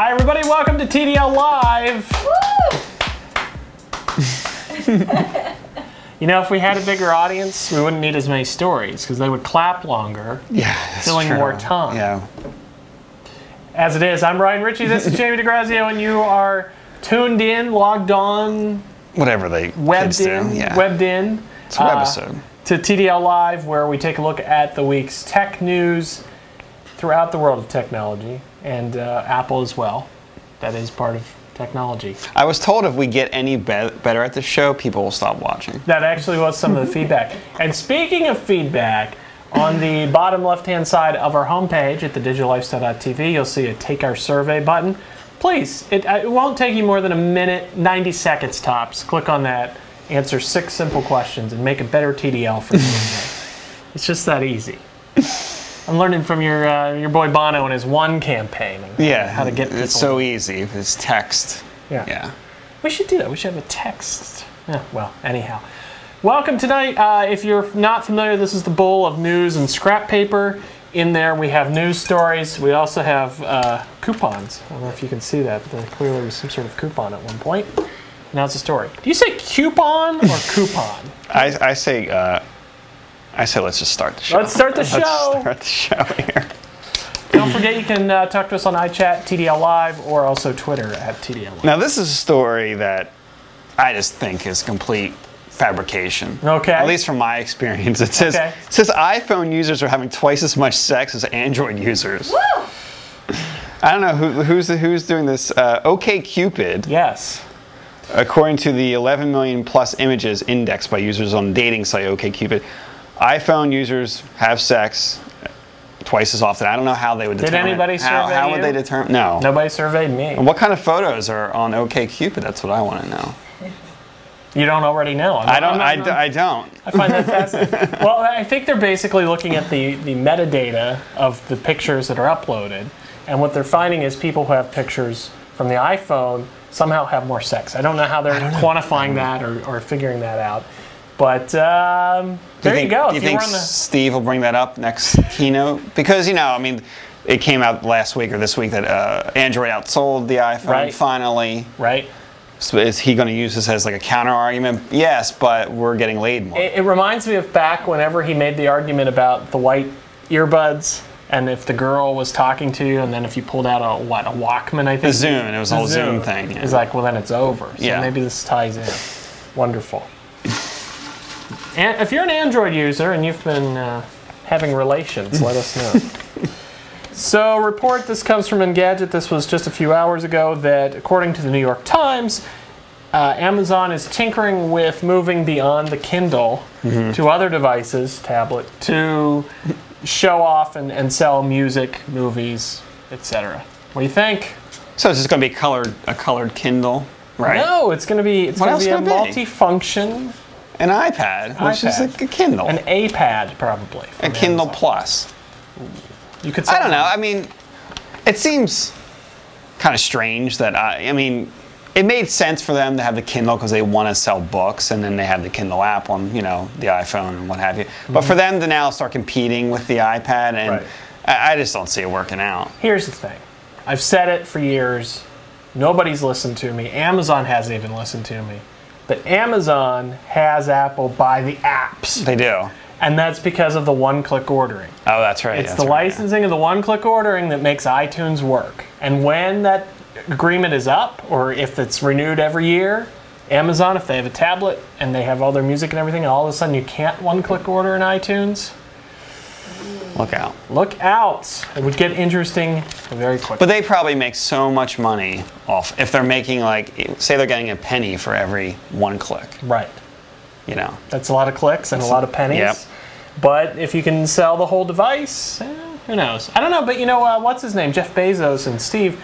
Hi everybody, welcome to TDL Live. You know, if we had a bigger audience, we wouldn't need as many stories because they would clap longer, filling more time. Yeah. As it is, I'm Ryan Ritchie, this is Jamie DeGrazio, and you are tuned in, logged on, whatever they webbed in, It's a webisode. To TDL Live, where we take a look at the week's tech news throughout the world of technology, and Apple as well. That is part of technology. I was told if we get any better at the show, people will stop watching. That actually was some of the feedback. And speaking of feedback, on the bottom left-hand side of our homepage at thedigital-lifestyle.tv, you'll see a Take Our Survey button. Please, it won't take you more than a minute, 90 seconds tops. Click on that, answer 6 simple questions, and make a better TDL for you. It's just that easy. I'm learning from your boy Bono and his One campaign. How to get people. It's so easy. It's text. Yeah. We should do that. We should have a text. Yeah, well, anyhow. Welcome tonight. If you're not familiar, this is the bowl of news and scrap paper. In there we have news stories. We also have coupons. I don't know if you can see that, but there clearly was some sort of coupon at one point. Now it's a story. Do you say coupon or coupon? I say let's just start the show. Let's start the show. Let's start the show here. Don't forget you can talk to us on iChat, TDL Live, or also Twitter at TDL Live. Now this is a story that I just think is complete fabrication. Okay. At least from my experience. It says iPhone users are having twice as much sex as Android users. Woo! I don't know who's doing this. OkCupid. Yes. According to the 11 million plus images indexed by users on dating site OkCupid, iPhone users have sex twice as often. I don't know how they would determine. Did anybody survey How you? would they determine? No. Nobody surveyed me. And what kind of photos are on OkCupid? That's what I want to know. You don't already know. I don't. I find that fascinating. Well, I think they're basically looking at the metadata of the pictures that are uploaded, and what they're finding is people who have pictures from the iPhone somehow have more sex. I don't know how they're quantifying that or figuring that out. But there you go. Do you think Steve will bring that up next keynote? Because, I mean, it came out last week or this week that Android outsold the iPhone finally. Right. So is he going to use this as like a counter argument? Yes, but we're getting laid more. It reminds me of back whenever he made the argument about the white earbuds. And if the girl was talking to you, and then if you pulled out a Walkman, I think. The Zune. It was a whole Zune thing. It's like, well, then it's over. So maybe this ties in. Wonderful. And if you're an Android user and you've been having relations, let us know. So, report, this comes from Engadget. This was just a few hours ago that, according to the New York Times, Amazon is tinkering with moving beyond the Kindle to other devices, tablet, to show off and sell music, movies, etc. What do you think? So it's just going to be a colored Kindle, right? No, it's going to be a multifunction. An iPad, which is like a Kindle. An iPad, probably. A Kindle Amazon. Plus. You could. I don't know. I mean, it seems kind of strange that I mean, it made sense for them to have the Kindle because they want to sell books, and then they have the Kindle app on, the iPhone and what have you. But for them to now start competing with the iPad, and I just don't see it working out. Here's the thing. I've said it for years. Nobody's listened to me. Amazon hasn't even listened to me. But Amazon has Apple buy the apps. They do. And that's because of the one-click ordering. Oh, that's right. It's the licensing of the one-click ordering that makes iTunes work. And when that agreement is up, or if it's renewed every year, Amazon, if they have a tablet and they have all their music and everything, and all of a sudden you can't one-click order in iTunes, look out. Look out. It would get interesting very quickly. But they probably make so much money off if they're making, say they're getting a penny for every one click. Right. That's a lot of clicks and a lot of pennies. Yep. But if you can sell the whole device, who knows? I don't know, but what's his name? Jeff Bezos and Steve,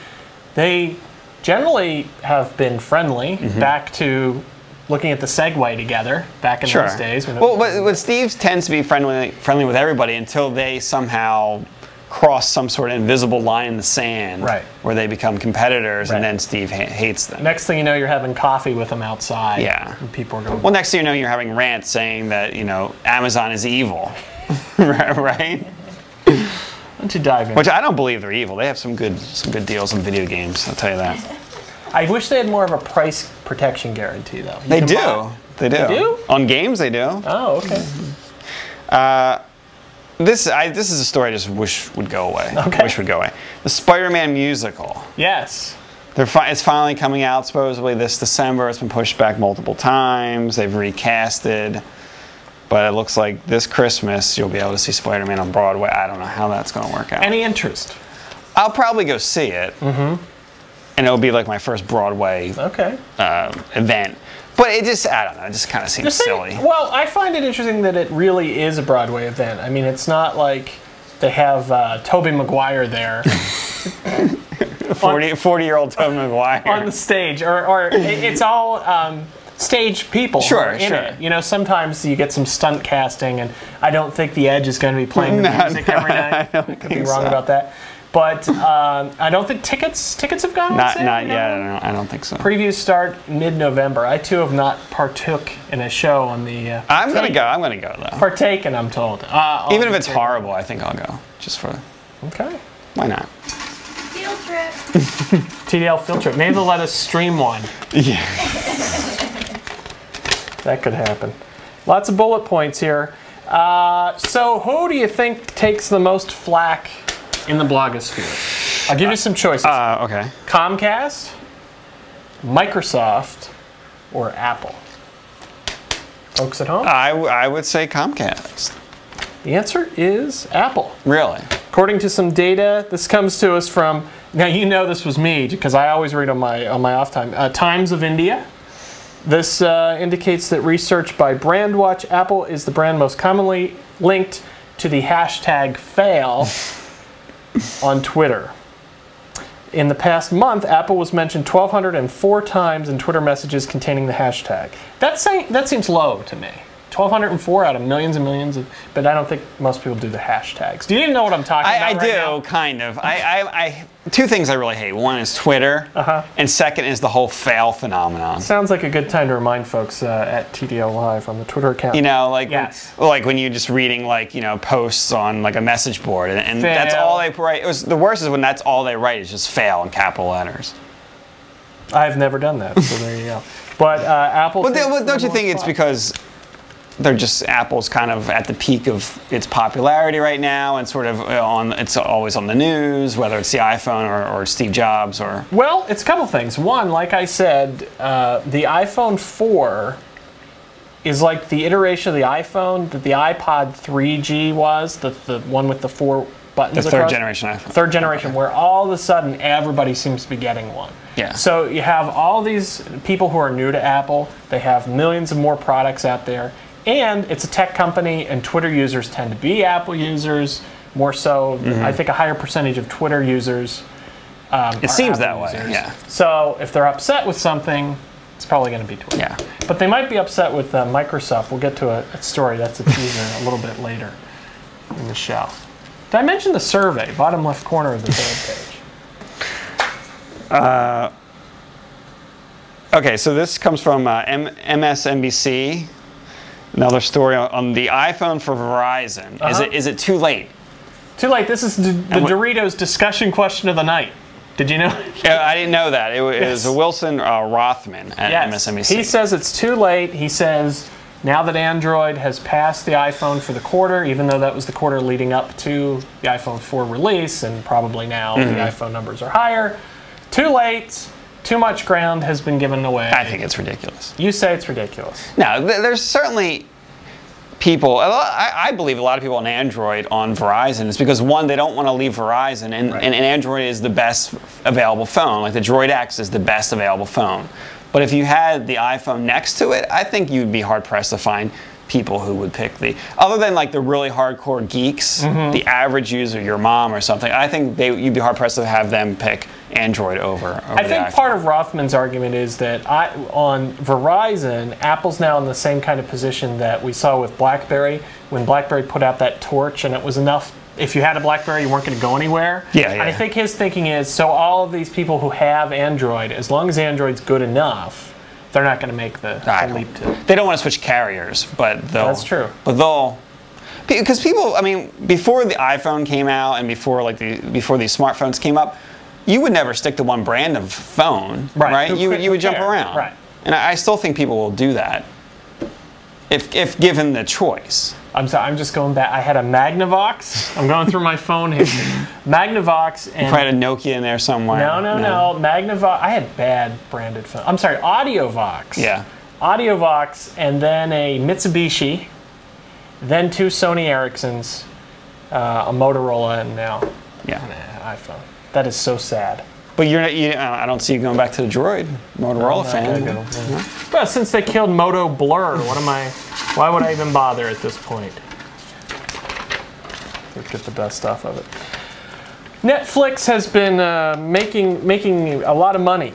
they generally have been friendly back to looking at the Segway together back in those days. But Steve tends to be friendly with everybody until they somehow cross some sort of invisible line in the sand where they become competitors, and then Steve hates them. Next thing you know, you're having coffee with them outside. Yeah. And people are going, well, next thing you know, you're having rants saying that, Amazon is evil. Right? don't you dive in? Which I don't believe they're evil. They have some good deals on video games. I'll tell you that. I wish they had more of a price protection guarantee, though. They do. They do. On games, they do. Oh, okay. This is a story I just wish would go away. Okay. Wish would go away. The Spider-Man musical. Yes. It's finally coming out supposedly this December. It's been pushed back multiple times. They've recasted. But it looks like this Christmas you'll be able to see Spider-Man on Broadway. I don't know how that's going to work out. Any interest? I'll probably go see it. Mm-hmm. And it'll be like my first Broadway event. But it just, I don't know, it just kind of seems silly. Well, I find it interesting that it really is a Broadway event. I mean, it's not like they have Tobey Maguire there. 40-year-old Tobey Maguire. On the stage. Or it's all stage people in it. You know, sometimes you get some stunt casting, and I don't think The Edge is going to be playing the music every night. I could be wrong about that. But I don't think tickets have gone on sale. Not yet. I don't think so. Previews start mid-November. I too have not partook in a show on the. I'm gonna go though. Partaken, I'm told. Even if it's horrible, I think I'll go just for. Okay. Why not? Field trip. TDL field trip. Maybe they'll let us stream one. Yeah. That could happen. Lots of bullet points here. So who do you think takes the most flack in the blogosphere? I'll give you some choices. Okay. Comcast, Microsoft, or Apple? Folks at home? I would say Comcast. The answer is Apple. Really? According to some data, this comes to us from, now you know this was me because I always read on my off time, Times of India. This indicates that research by Brandwatch, Apple is the brand most commonly linked to the hashtag fail on Twitter. In the past month, Apple was mentioned 1,204 times in Twitter messages containing the hashtag. That seems low to me. 1,204 out of millions and millions, but I don't think most people do the hashtags. Do you even know what I'm talking about? I do, kind of. Two things I really hate. One is Twitter, and second is the whole fail phenomenon. Sounds like a good time to remind folks at TDL Live on the Twitter account. You know, like yes. like when you're just reading posts on like a message board, and that's all they write. The worst is when that's all they write is just fail in capital letters. I've never done that, so there you go. But Apple. But don't you think it's because Apple's kind of at the peak of its popularity right now, and sort of it's always on the news, whether it's the iPhone or Steve Jobs or. Well, it's a couple things. One, like I said, the iPhone 4 is like the iteration of the iPhone that the iPod 3G was, the one with the 4 buttons. The third generation iPhone. Third generation, where all of a sudden everybody seems to be getting one. Yeah. So you have all these people who are new to Apple. They have millions of more products out there. And it's a tech company, and Twitter users tend to be Apple users more so. I think a higher percentage of Twitter users it seems Apple that way, users. yeah. So if they're upset with something, it's probably going to be Twitter. Yeah. But they might be upset with Microsoft. We'll get to a story that's a teaser a little bit later in the show. Did I mention the survey, bottom left corner of the third page? Okay, so this comes from MSNBC. Another story on the iPhone for Verizon. Is it too late? Too late. This is the Doritos discussion question of the night. Did you know? Yeah, I didn't know that. It was Wilson Rothman at MSNBC. He says it's too late. He says now that Android has passed the iPhone for the quarter, even though that was the quarter leading up to the iPhone 4 release, and probably now the iPhone numbers are higher. Too late. Too much ground has been given away. I think it's ridiculous. You say it's ridiculous. No, there's certainly people, I believe a lot of people on Android on Verizon is because, one, they don't want to leave Verizon, and Android is the best available phone. Like the Droid X is the best available phone. But if you had the iPhone next to it, I think you'd be hard-pressed to find people who would pick other than like the really hardcore geeks, the average user, your mom or something, I think you'd be hard-pressed to have them pick Android over I think part of Rothman's argument is that on Verizon, Apple's now in the same kind of position that we saw with BlackBerry, when BlackBerry put out that torch and it was enough. If you had a BlackBerry, you weren't going to go anywhere. Yeah. And I think his thinking is, so all of these people who have Android, as long as Android's good enough, they're not going to make the leap to. They don't want to switch carriers, but they'll. That's true. But Because people, I mean, before the iPhone came out and before these smartphones came up, you would never stick to one brand of phone, right? You would jump around, right? And I still think people will do that if given the choice. I'm sorry, I'm just going back. I had a Magnavox. I'm going through my phone history. Magnavox and... You probably had a Nokia in there somewhere. No. Magnavox. I had bad branded phones. I'm sorry, Audiovox. Yeah. Audiovox, and then a Mitsubishi, then 2 Sony Ericssons, a Motorola, and now an iPhone. That is so sad. But I don't see you going back to the Droid. Motorola fan. But since they killed Moto Blur, why would I even bother at this point? Let's get the best stuff of it. Netflix has been making a lot of money.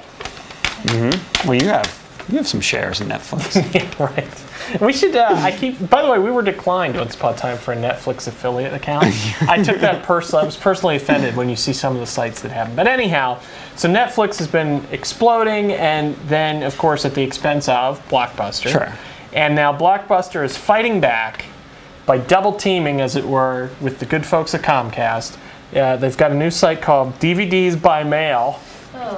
Well, you have some shares in Netflix. Yeah, right. We should. By the way, we were declined once upon a time for a Netflix affiliate account. I took that personally. I was personally offended when you see some of the sites that happen. But anyhow, so Netflix has been exploding, and then of course at the expense of Blockbuster. Sure. And now Blockbuster is fighting back by double teaming, as it were, with the good folks at Comcast. They've got a new site called DVDs by Mail. Oh.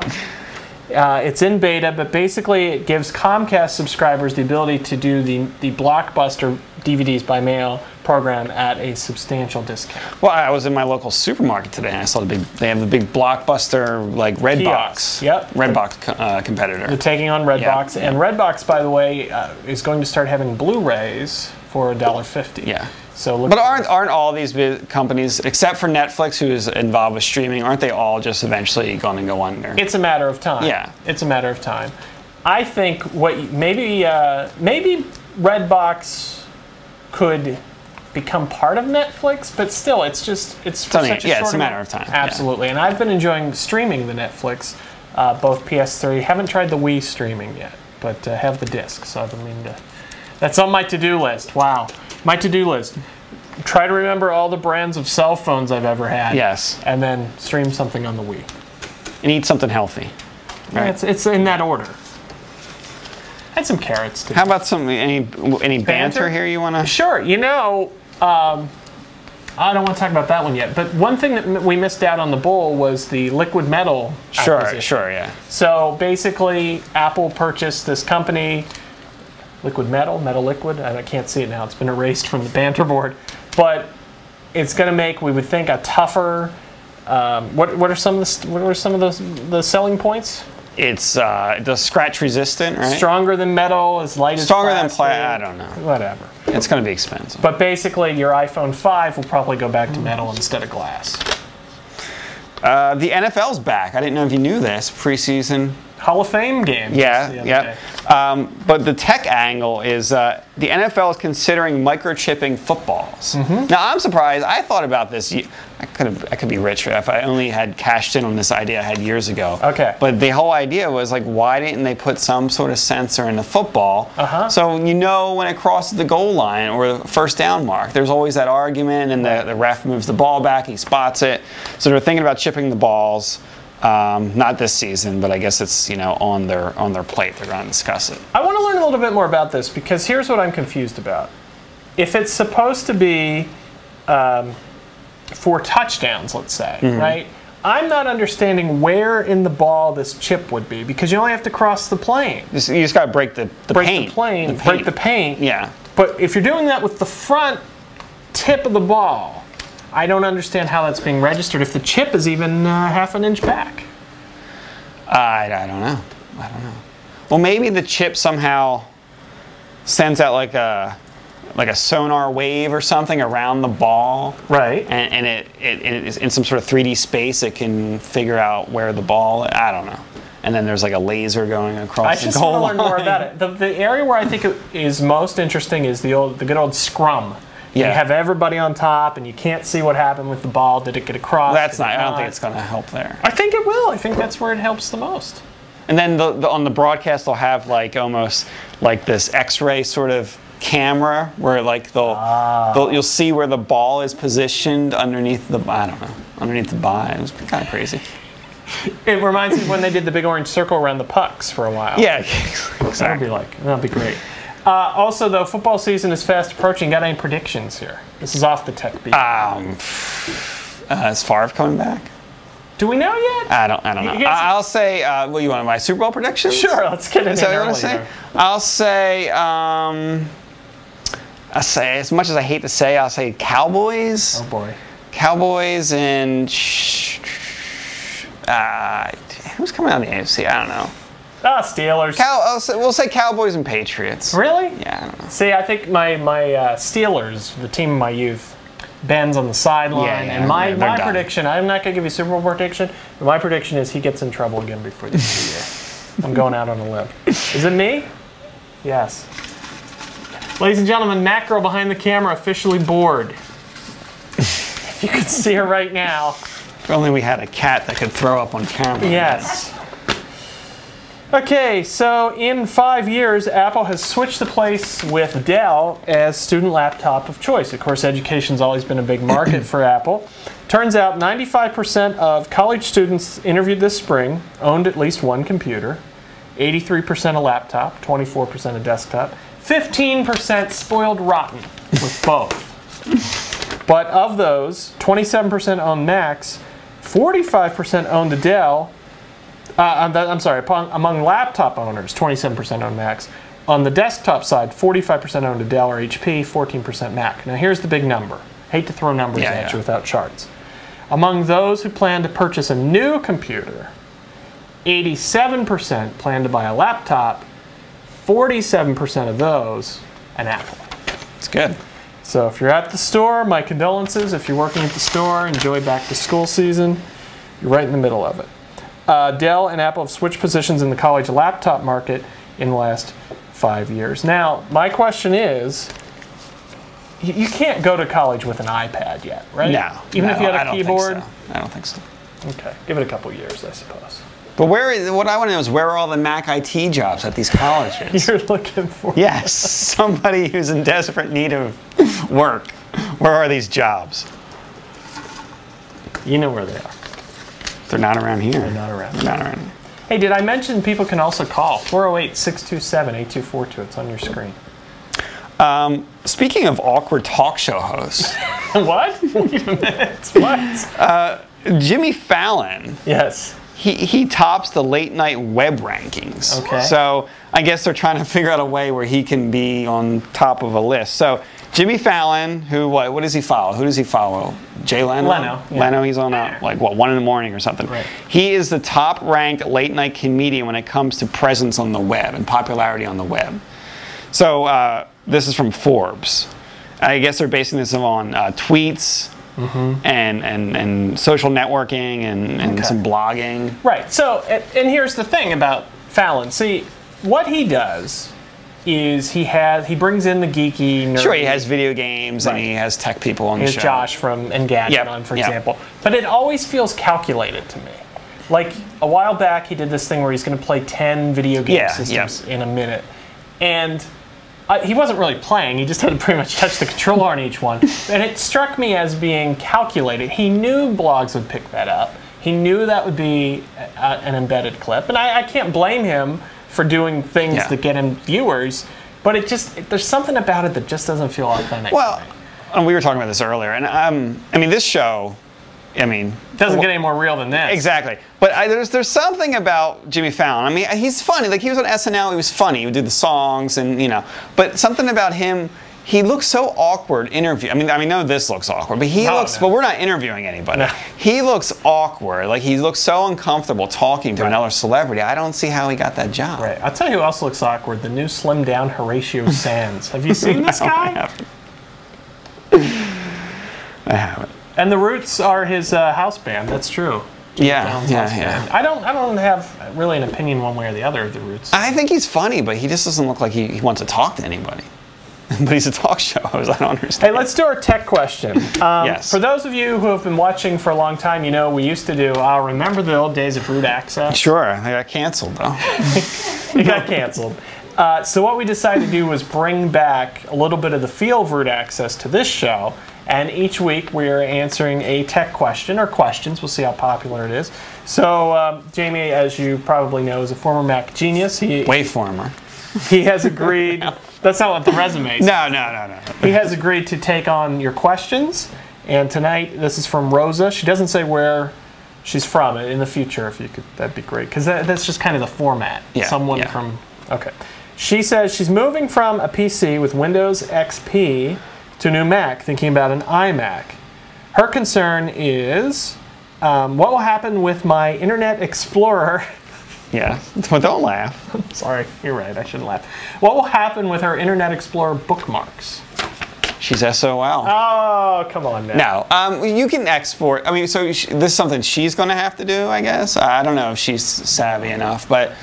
It's in beta, but basically it gives Comcast subscribers the ability to do the Blockbuster DVDs by mail program at a substantial discount. Well, I was in my local supermarket today and I saw they have the big Blockbuster like Redbox. Yep. Redbox competitor. They're taking on Redbox, and Redbox, by the way, is going to start having Blu-rays for $1.50. Yeah. So but aren't all these big companies, except for Netflix, who is involved with streaming, aren't they all just eventually going to go under? It's a matter of time. Yeah. It's a matter of time. I think maybe Redbox could become part of Netflix, but still, it's a matter of time. Absolutely. And I've been enjoying streaming the Netflix, both PS3. Haven't tried the Wii streaming yet, but have the disc. So I've been that's on my to-do list. Wow. My to-do list. Try to remember all the brands of cell phones I've ever had. Yes. And then stream something on the Wii. And eat something healthy. Right. Yeah, it's in that order. I had some carrots too. How about any banter here you want to? Sure. I don't want to talk about that one yet. But one thing that we missed out on the bowl was the liquid metal acquisition. Sure, yeah. So basically, Apple purchased this company. Liquid Metal, Metal Liquid. I can't see it now. It's been erased from the Banter board. But it's going to make, we would think, a tougher. What are some of the selling points? It's the scratch resistant, right? Stronger than metal, as light as stronger plastic. Than plastic. I don't know. Whatever. It's going to be expensive. But basically, your iPhone 5 will probably go back to metal instead of glass. The NFL's back. I didn't know if you knew this. Preseason Hall of Fame game. Yeah. But the tech angle is the NFL is considering microchipping footballs. Now I'm surprised. I thought about this. I could be rich if I only had cashed in on this idea I had years ago. Okay. But the whole idea was like, why didn't they put some sort of sensor in the football? So when it crosses the goal line or the first down mark, there's always that argument, and the ref moves the ball back, he spots it. So they're thinking about chipping the balls. Not this season, but I guess it's on their plate. They're going to discuss it. I want to learn a little bit more about this, because here's what I'm confused about. If it's supposed to be for touchdowns, let's say, right? I'm not understanding where in the ball this chip would be, because you only have to cross the plane. You just got to break the paint. Break the paint. Yeah. But if you're doing that with the front tip of the ball, I don't understand how that's being registered if the chip is even half an inch back. I don't know. Well, maybe the chip somehow sends out like a sonar wave or something around the ball. Right. And it is in some sort of 3D space. It can figure out where the ball. I don't know. And then there's like a laser going across the goal line. I just want to learn more about it. The area where I think it is most interesting is the good old scrum. Yeah. You have everybody on top, and you can't see what happened with the ball. Did it get across? That's not. I don't think it's going to help there. I think it will. I think that's where it helps the most. And then on the broadcast, they'll have like almost like this X-ray sort of camera where like you'll see where the ball is positioned underneath the underneath the bye. It was kind of crazy. It reminds me of when they did the big orange circle around the pucks for a while. Yeah, exactly. That'll be great. Also, though, football season is fast approaching. Got any predictions here? This is off the tech beat. Is Favre coming back? Do we know yet? I don't know. I'll say, what, you want my Super Bowl predictions? Sure, let's get it in early. I'll say, as much as I hate to say, I'll say Cowboys. Oh, boy. Cowboys and who's coming out of the AFC? I don't know. Steelers. We'll say Cowboys and Patriots. Really? Yeah, I don't know. See, I think my Steelers, the team of my youth, Ben's on the sideline, and my prediction, I'm not going to give you a Super Bowl prediction, but my prediction is he gets in trouble again before the end of the year. I'm going out on a limb. Is it me? Yes. Ladies and gentlemen, Mac Girl behind the camera officially bored. If you could see her right now. If only we had a cat that could throw up on camera. Yes. Okay, so in 5 years, Apple has switched the place with Dell as student laptop of choice. Of course, education's always been a big market for Apple. Turns out 95% of college students interviewed this spring owned at least one computer, 83% a laptop, 24% a desktop, 15% spoiled rotten with both. But of those, 27% owned Macs, 45% owned a Dell. Among laptop owners, 27% own Macs. On the desktop side, 45% owned a Dell or HP, 14% Mac. Now here's the big number. Hate to throw numbers at you without charts. Among those who plan to purchase a new computer, 87% plan to buy a laptop, 47% of those an Apple. It's good. So if you're at the store, my condolences. If you're working at the store, enjoy back to school season. You're right in the middle of it. Dell and Apple have switched positions in the college laptop market in the last 5 years. Now, my question is, you can't go to college with an iPad yet, right? No. Even if you had a keyboard? I don't think so. Okay, give it a couple years, I suppose. But what I want to know is, where are all the Mac IT jobs at these colleges? You're looking for... Yes, somebody who's in desperate need of work. Where are these jobs? You know where they are. They're not around here. They're not around here. They're not around here. Hey, did I mention people can also call? 408-627-8242. It's on your screen. Speaking of awkward talk show hosts. What? Wait a minute. What? Jimmy Fallon. Yes. He tops the late night web rankings. Okay. So I guess they're trying to figure out a way where he can be on top of a list. So Jimmy Fallon, who what does he follow? Who does he follow? Jay Leno? Leno. Yeah. Leno, he's on 1 in the morning or something. Right. He is the top ranked late night comedian when it comes to presence on the web and popularity on the web. So this is from Forbes. I guess they're basing this on tweets. And social networking and some blogging. Right. So, and here's the thing about Fallon. See, what he does is he brings in the geeky, nerdy. Sure, he has video games and he has tech people on the show. He has Josh from Engadget on, for example. But it always feels calculated to me. Like a while back, he did this thing where he's going to play 10 video game systems in a minute, and he wasn't really playing, he just had to pretty much touch the controller on each one. And it struck me as being calculated. He knew blogs would pick that up. He knew that would be an embedded clip. And I can't blame him for doing things that get him viewers, but there's something about it that just doesn't feel authentic. Well, and we were talking about this earlier, and I mean, this show, doesn't get any more real than this. Exactly. But there's something about Jimmy Fallon. I mean, he's funny. Like, he was on SNL, he was funny. He would do the songs and, But something about him, he looks so awkward interview. I mean, no, this looks awkward, but but we're not interviewing anybody. No. He looks awkward. Like, he looks so uncomfortable talking to another celebrity. I don't see how he got that job. Right. I'll tell you who else looks awkward. The new slimmed down Horatio Sands. Have you seen this guy? I haven't. And the Roots are his house band. That's true. Yeah. I don't have really an opinion one way or the other of the Roots. I think he's funny, but he just doesn't look like he wants to talk to anybody. But he's a talk show host. I don't understand. Hey, let's do our tech question. Yes. For those of you who have been watching for a long time, we used to do, remember the old days of root access? Sure. They got canceled, though. It got canceled. So what we decided to do was bring back a little bit of the feel of root access to this show. And each week we're answering a tech question, or questions. We'll see how popular it is. So Jamie, as you probably know, is a former Mac genius. Way former. He has agreed That's not what the resume says. No. He has agreed to take on your questions. And tonight, this is from Rosa. She doesn't say where she's from. In the future, if you could, that'd be great. Because that's just kind of the format. Yeah, Someone from... Okay. She says she's moving from a PC with Windows XP to a new Mac, thinking about an iMac. Her concern is, what will happen with my Internet Explorer? Yeah, well, don't laugh. Sorry, you're right, I shouldn't laugh. What will happen with her Internet Explorer bookmarks? She's SOL. Oh, come on now. No, you can export. I mean, so this is something she's going to have to do, I guess. I don't know if she's savvy enough, but...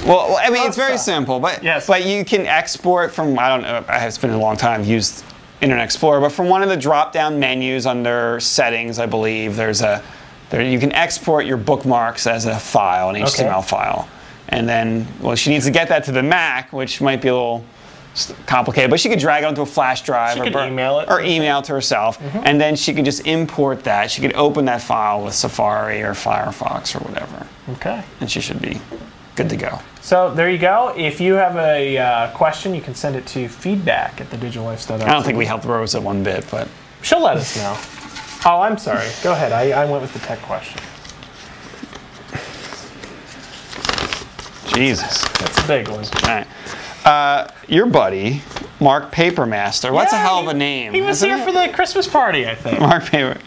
Well, I mean, it's very simple, but but you can export from, I don't know, it's been a long time I've used Internet Explorer, but from one of the drop-down menus under settings, I believe, you can export your bookmarks as a file, an HTML file. And then, well, she needs to get that to the Mac, which might be a little complicated, but she could drag it onto a flash drive or email it. Or email it to herself, and then she could just import that. She could open that file with Safari or Firefox or whatever. Okay. And she should be good to go. So there you go. If you have a question, you can send it to feedback@thedigitallife.com. I don't think we helped Rosa one bit, but... She'll let us know. Oh, I'm sorry. Go ahead. I went with the tech question. Jesus. That's a big one. All right. Your buddy, Mark Papermaster. What's a hell of a name? He was here for the Christmas party, I think. Mark Paper.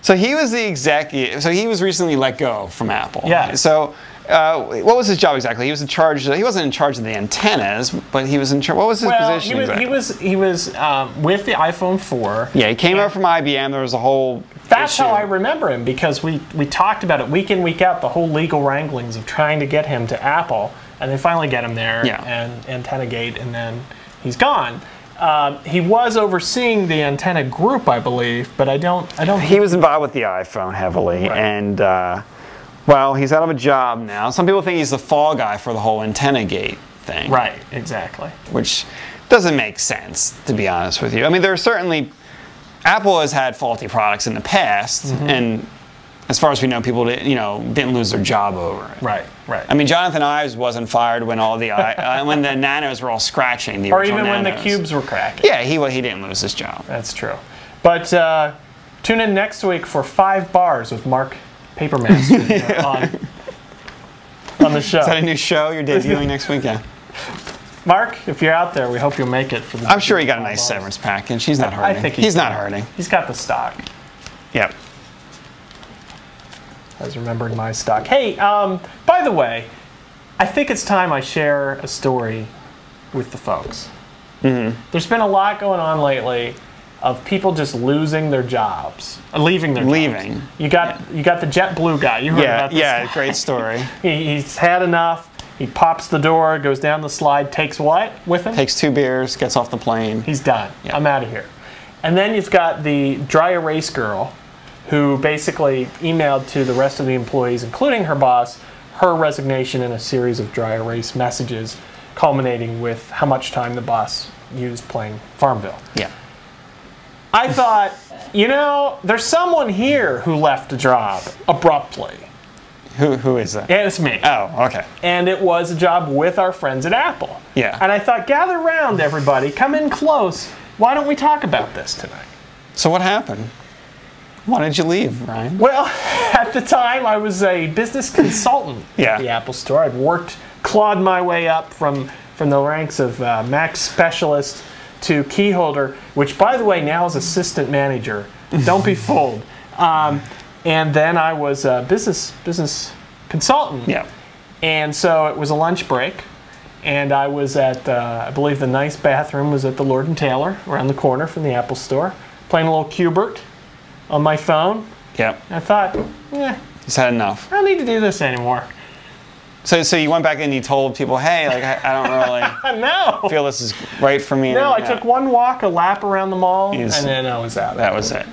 So he was the executive. So he was recently let go from Apple. Yeah. So what was his job exactly? He was in charge. He wasn't in charge of the antennas, but he was in charge. What was his position exactly? He was with the iPhone 4. Yeah, he came out from IBM. There was a whole. That's how I remember him, because we talked about it week in, week out, the whole legal wranglings of trying to get him to Apple, and they finally get him there, and Antenna Gate, and then he's gone. He was overseeing the antenna group, I believe, but I don't. He was involved with the iPhone heavily, and well, he's out of a job now. Some people think he's the fall guy for the whole Antenna Gate thing. Right, exactly. Which doesn't make sense, to be honest with you. I mean, there are certainly Apple has had faulty products in the past, and as far as we know, people didn't lose their job over it. Right. I mean, Jonathan Ives wasn't fired when all the when the Nanos were all scratching. The or even Nanos. when the Cubes were cracking. Yeah, he didn't lose his job. That's true. But tune in next week for 5 Bars with Mark Papermaster on the show. Is that a new show you're debuting next week? Yeah. Mark, if you're out there, we hope you'll make it for the. I'm sure he got a nice severance package. He's not hurting. I think he's not hurting. He's got the stock. Yep. I was remembering my stock. Hey, by the way, I think it's time I share a story with the folks. There's been a lot going on lately of people just losing their jobs, leaving their jobs. You got the JetBlue guy. You heard about this? Yeah, great story. He's had enough. He pops the door, goes down the slide, takes what with him? Takes 2 beers, gets off the plane. He's done. Yep. I'm out of here. And then you've got the dry erase girl, who basically emailed to the rest of the employees, including her boss, her resignation in a series of dry erase messages, culminating with how much time the boss used playing Farmville. Yeah. I thought, there's someone here who left a job abruptly. Who is that? Yeah, it's me. Oh, okay. And it was a job with our friends at Apple. Yeah. And I thought, gather round, everybody. Come in close. Why don't we talk about this tonight? So what happened? Why did you leave, Ryan? Well, at the time, I was a business consultant at the Apple Store. I'd clawed my way up from the ranks of Mac specialist to key holder, which, by the way, now is assistant manager. Don't be fooled. And then I was a business consultant. Yeah. And so it was a lunch break, and I was at, I believe the nice bathroom was at the Lord & Taylor, around the corner from the Apple Store, playing a little Qbert on my phone. Yeah. I thought, He's had enough. I don't need to do this anymore. So you went back and you told people, hey, like I don't really feel this is right for me. No, I took one walk, a lap around the mall, and then I was out. That was it.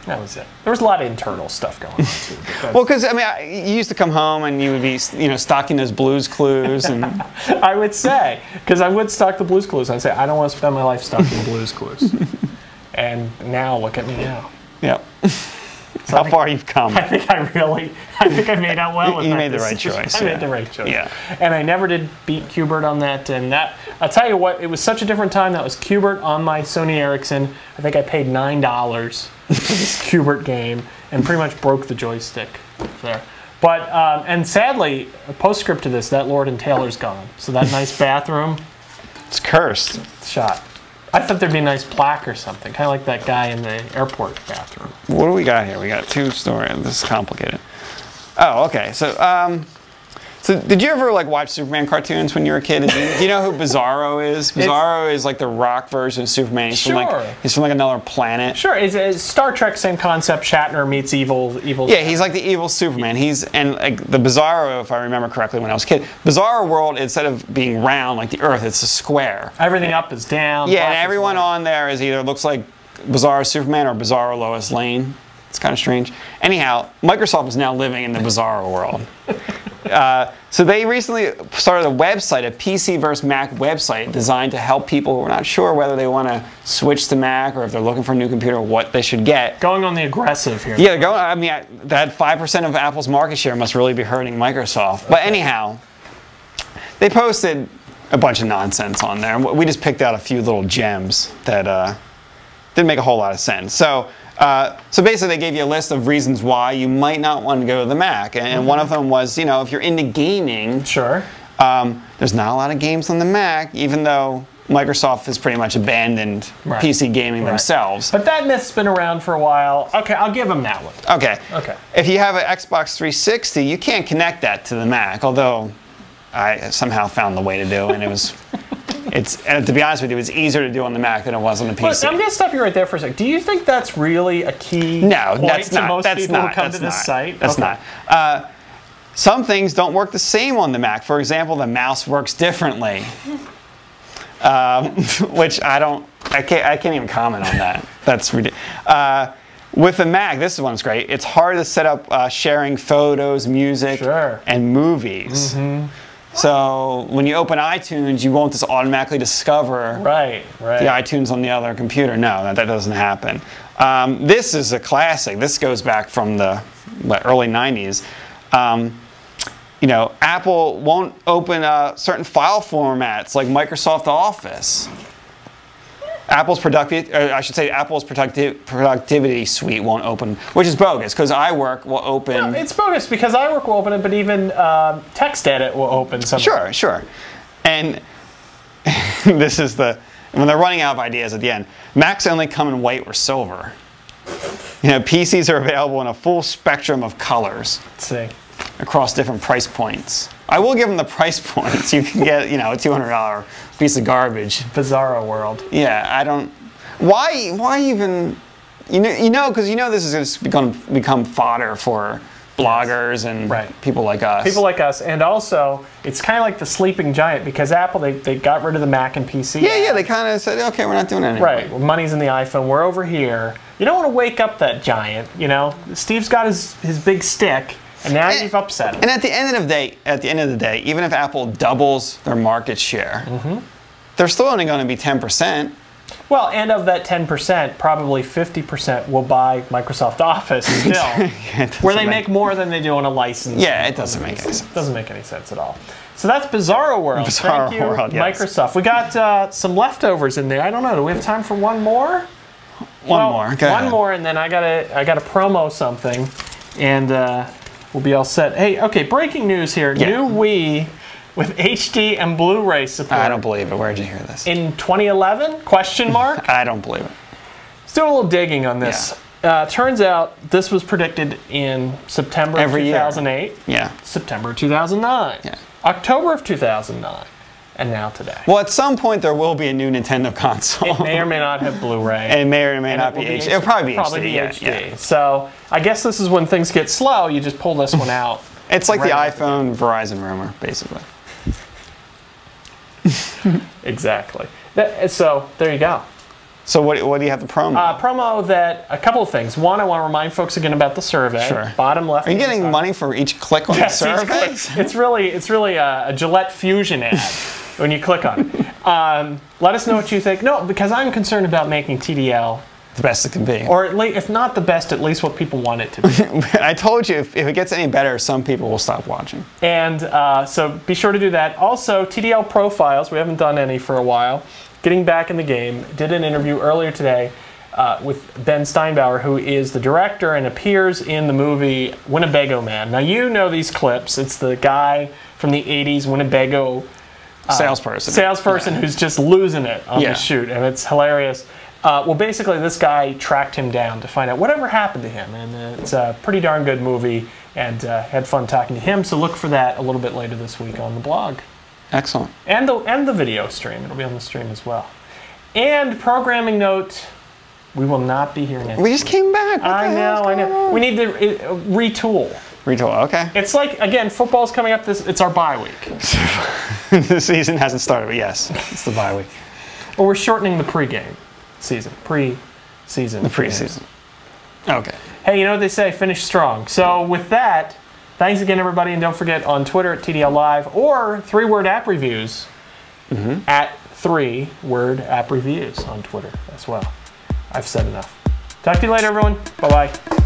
That was it. There was a lot of internal stuff going on too. Well, because I mean, you used to come home and you would be, stocking those Blues Clues, and I would say, because I would stock the Blues Clues. I'd say, I don't want to spend my life stocking Blues Clues. And now, look at me now. Yep. So How far you've come. I think I made out well with that. You made the right choice. I made the right choice. Yeah. And I never did beat Qbert on that. And that, I'll tell you what, it was such a different time. That was Qbert on my Sony Ericsson. I think I paid $9 for this Qbert game and pretty much broke the joystick there. But, and sadly, a postscript to this, that Lord and Taylor's gone. So that nice bathroom. It's cursed. Shot. I thought there'd be a nice plaque or something, kind of like that guy in the airport bathroom. What do we got here? We got two stories. This is complicated. Oh, okay. So did you ever like watch Superman cartoons when you were a kid? Do you know who Bizarro is? Bizarro is like the rock version of Superman. He's from like another planet. Sure. It's Star Trek, same concept. Shatner meets evil. Yeah, he's like the evil Superman. And like the Bizarro, if I remember correctly when I was a kid, Bizarro world, instead of being round like the Earth, it's a square. Everything up is down. Yeah, and everyone on there is either looks like Bizarro Superman or Bizarro Lois Lane. It's kind of strange. Anyhow, Microsoft is now living in the Bizarro world. So they recently started a website, a PC versus Mac website designed to help people who are not sure whether they want to switch to Mac or if they're looking for a new computer, what they should get. Going on the aggressive here. Yeah, I mean, that 5% of Apple's market share must really be hurting Microsoft. Okay. But anyhow, they posted a bunch of nonsense on there. We just picked out a few little gems that didn't make a whole lot of sense. So basically they gave you a list of reasons why you might not want to go to the Mac. And one of them was, you know, if you're into gaming, sure. There's not a lot of games on the Mac, even though Microsoft has pretty much abandoned PC gaming themselves. But that myth's been around for a while. Okay, I'll give them that one. Okay. If you have an Xbox 360, you can't connect that to the Mac, although I somehow found the way to do, and it was... And to be honest with you, it's easier to do on the Mac than it was on the PC. I'm going to stop you right there for a second. Do you think that's really a key point to most people who come to this site? That's not. Some things don't work the same on the Mac. For example, the mouse works differently, which I can't even comment on that. That's ridiculous. With the Mac, this one's great. It's hard to set up sharing photos, music, and movies. So when you open iTunes, you won't just automatically discover the iTunes on the other computer. No, that doesn't happen. This is a classic. This goes back from the early 90s. You know, Apple won't open certain file formats like Microsoft Office. Apple's productivity suite won't open, which is bogus because iWork will open. No, it's bogus because iWork will open it, but even TextEdit will open something. Sure. And this is when they're running out of ideas at the end. Macs only come in white or silver. You know, PCs are available in a full spectrum of colors. Let's see. Across different price points. I will give them the price points. You can get, you know, a $200 piece of garbage. Bizarro world. Yeah, I don't. Why even? You know, because you know this is going to become fodder for bloggers and people like us. People like us, and also it's kind of like the sleeping giant because Apple they got rid of the Mac and PC. Yeah, they kind of said, okay, we're not doing it anymore. Right, well, money's in the iPhone. We're over here. You don't want to wake up that giant. You know, Steve's got his big stick. And now you've upset him. And at the end of the day, even if Apple doubles their market share, they're still only going to be 10%. Well, and of that 10%, probably 50% will buy Microsoft Office still, where they make more than they do on a license. Yeah, it doesn't make any sense. Doesn't make any sense at all. So that's Bizarro World. Bizarro Thank you, World, yes. Microsoft. We got some leftovers in there. I don't know. Do we have time for one more? One more. Go ahead. One more, and then I gotta promo something, and we'll be all set. Hey, okay. Breaking news here. Yeah. New Wii with HD and Blu-ray support. I don't believe it. Where'd you hear this? In 2011? Question mark? I don't believe it. Let's do a little digging on this. Yeah. Turns out this was predicted in September of 2008. Yeah. September 2009. Yeah. October of 2009. And now today. Well, at some point there will be a new Nintendo console. It may or may not have Blu-ray. It may or may not be HD. It'll probably be HD. Yeah. So I guess this is when things get slow. You just pull this one out. It's like the iPhone Verizon rumor, basically. Exactly. So there you go. So what do you have to promo? Promo that a couple of things. One, I want to remind folks again about the survey. Sure. Bottom left. Are you getting money for each click on the survey? It's really a Gillette Fusion ad when you click on it. Let us know what you think. No, because I'm concerned about making TDL the best it can be. Or at least, if not the best, at least what people want it to be. I told you, if it gets any better, some people will stop watching. And so be sure to do that. Also, TDL profiles. We haven't done any for a while. Getting back in the game. Did an interview earlier today with Ben Steinbauer, who is the director and appears in the movie Winnebago Man. Now, you know these clips. It's the guy from the 80s, Winnebago salesperson who's just losing it on the shoot, and it's hilarious. Well, basically, this guy tracked him down to find out whatever happened to him, and it's a pretty darn good movie, and had fun talking to him, so look for that a little bit later this week on the blog. Excellent. And the video stream. It'll be on the stream as well. And programming note, we will not be here next week. We just came back. I know. We need to retool. Retool, okay. It's like, again, football's coming up. It's our bye week. The season hasn't started, but yes, it's the bye week. Well, we're shortening the pregame season. Pre-season. The preseason. Okay. Hey, you know what they say? Finish strong. So with that, thanks again, everybody. And don't forget on Twitter at TDL Live or 3-word app reviews at 3-word app reviews on Twitter as well. I've said enough. Talk to you later, everyone. Bye-bye.